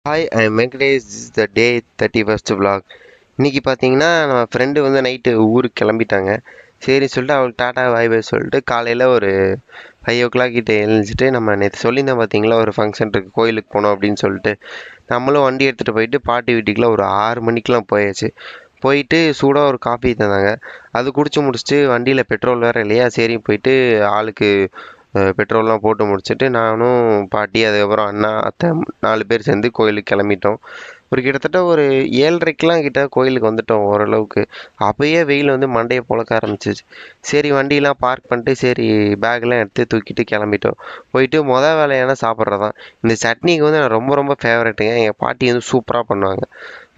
Hi I am Venkatesh. This is the day 31st vlog. இன்னைக்கு பார்த்தீங்கன்னா நம்ம ஃப்ரெண்டு வந்து நைட்டு ஊருக்கு கிளம்பிட்டாங்க. சரி சொல்லிட்டு அவளுக்கு டாட்டா பாய் பாய் சொல்லிட்டு காலையில் ஒரு 5 o'clock கிட்ட எழுந்திரிச்சிட்டு நம்ம நேற்று சொல்லியிருந்தேன் பார்த்தீங்களா, ஒரு ஃபங்க்ஷன் இருக்குது கோயிலுக்கு போனோம் அப்படின்னு சொல்லிட்டு நம்மளும் வண்டி எடுத்துகிட்டு போயிட்டு பாட்டி வீட்டுக்குலாம் ஒரு 6 மணிக்கெலாம் போயாச்சு. போயிட்டு சூடாக ஒரு காஃபி தந்தாங்க. அது குடிச்சு முடிச்சுட்டு வண்டியில் பெட்ரோல் வேறு இல்லையா, சரி போயிட்டு ஆளுக்கு பெட்ரோல்லாம் போட்டு முடிச்சுட்டு நானும் பாட்டி அதுக்கப்புறம் அண்ணா அத்தை 4 பேர் சேர்ந்து கோயிலுக்கு கிளம்பிட்டோம். கிட்டத்தட்ட ஒரு 7:30க்கெலாம் கிட்ட கோயிலுக்கு வந்துட்டோம் ஓரளவுக்கு. அப்பயே வெயில் வந்து மண்டையை பொழக்க ஆரம்பிச்சிச்சு. சரி வண்டியெலாம் பார்க் பண்ணிட்டு சரி பேக்லாம் எடுத்து தூக்கிட்டு கிளம்பிட்டோம். போயிட்டு வேலையான சாப்பிட்றதான். இந்த சட்னிக்கு வந்து நான் ரொம்ப ரொம்ப ஃபேவரெட்டுங்க. எங்கள் பாட்டி வந்து சூப்பராக பண்ணுவாங்க.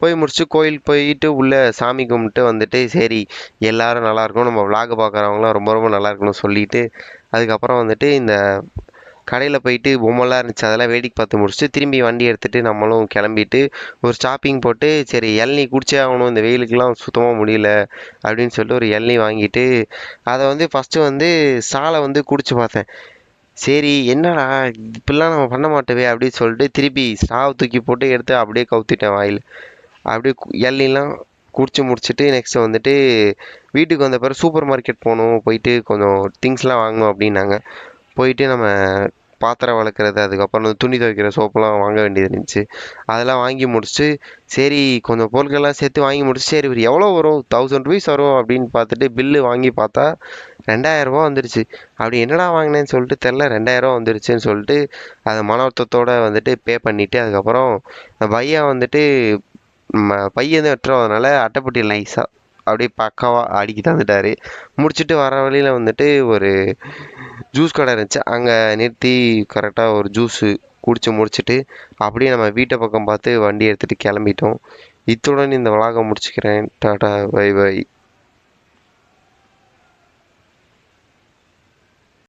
போய் முடிச்சு கோயிலுக்கு போயிட்டு உள்ளே சாமி கும்பிட்டு வந்துட்டு சரி எல்லாரும் நல்லா இருக்கணும், நம்ம விளாக் பார்க்குறவங்களாம் ரொம்ப ரொம்ப நல்லா இருக்கணும்னு சொல்லிட்டு அதுக்கப்புறம் வந்துட்டு இந்த கடையில் போயிட்டு பொம்மைலாம் இருந்துச்சு, அதெல்லாம் வேடிக்கை பார்த்து முடிச்சுட்டு திரும்பி வண்டி எடுத்துகிட்டு நம்மளும் கிளம்பிட்டு ஒரு ஷாப்பிங் போட்டு சரி இளநீ குடிச்சே ஆகணும், இந்த வெயிலுக்கெலாம் சுத்தமாக முடியல அப்படின்னு சொல்லிட்டு ஒரு இளநீ வாங்கிட்டு அதை வந்து ஃபஸ்ட்டு வந்து சாலை வந்து குடிச்சு பார்த்தேன். சரி என்னடா இப்படிலாம் நம்ம பண்ண மாட்டோவே அப்படின்னு சொல்லிட்டு திருப்பி ஸ்டாவை தூக்கி போட்டு எடுத்து அப்படியே கவுத்திட்டேன் வாயில். அப்படியே இளநீலாம் குடிச்சு முடிச்சுட்டு நெக்ஸ்ட்டு வந்துட்டு வீட்டுக்கு வந்த பிறகு சூப்பர் மார்க்கெட் போகணும், போயிட்டு கொஞ்சம் திங்ஸ்லாம் வாங்கணும் அப்படின்னாங்க. போயிட்டு நம்ம பாத்திரம் வளர்க்குறது அதுக்கப்புறம் துணி துவைக்கிற சோப்புலாம் வாங்க வேண்டியது இருந்துச்சு. அதெல்லாம் வாங்கி முடிச்சுட்டு சரி கொஞ்சம் பொருட்கள்லாம் சேர்த்து வாங்கி முடிச்சு சரி இவர் எவ்வளோ வரும், 1000 rupees வரும் அப்படின்னு பார்த்துட்டு பில்லு வாங்கி பார்த்தா 2000 ரூபா வந்துடுச்சு. அப்படி என்னடா வாங்கினேன்னு சொல்லிட்டு தெரில, 2000 ரூபா வந்துடுச்சுன்னு சொல்லிட்டு அதை மன வருத்தத்தோடு வந்துட்டு பே பண்ணிவிட்டு அதுக்கப்புறம் பையா வந்துட்டு பையன் தான் வெட்டுறதுனால அட்டைப்பட்டியில் நைஸாக அப்படியே பக்காவாக அடுக்கி தந்துட்டார். முடிச்சுட்டு வர வழியில் வந்துட்டு ஒரு ஜூஸ் கடை இருந்துச்சு, அங்கே நிறுத்தி கரெக்டாக ஒரு ஜூஸு குடிச்சு முடிச்சுட்டு அப்படியே நம்ம வீட்டை பக்கம் பார்த்து வண்டி எடுத்துகிட்டு கிளம்பிட்டோம். இத்துடன் இந்த வளாகம் முடிச்சுக்கிறேன். Tata bye by.